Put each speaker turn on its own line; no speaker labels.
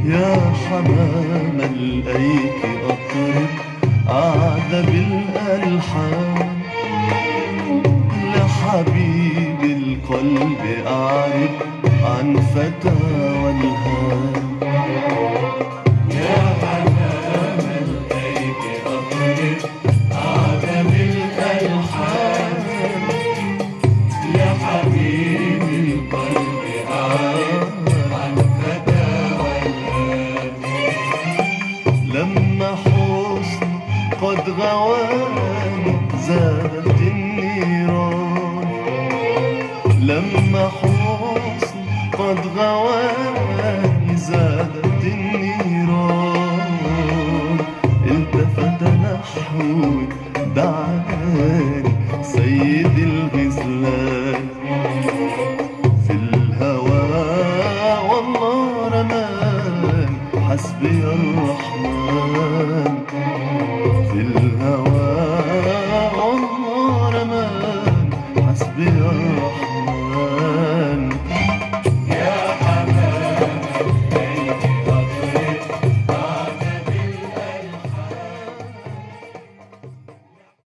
يا حمامة لقيت أطرب قاعدة بالألحان، لحبيب القلب أعرب عن فتى والهان.
يا حمامة لقيت أطرب قاعدة بالألحان، لحبيب القلب أعرب عن فتى والهان.
لما حسن قد غواني زادت النيران، لما حسن قد غواني زادت النيران. التفت نحوي دعاني سيد الغزلان، في الهوى والله رمان حسبي الرحمن، في الهوى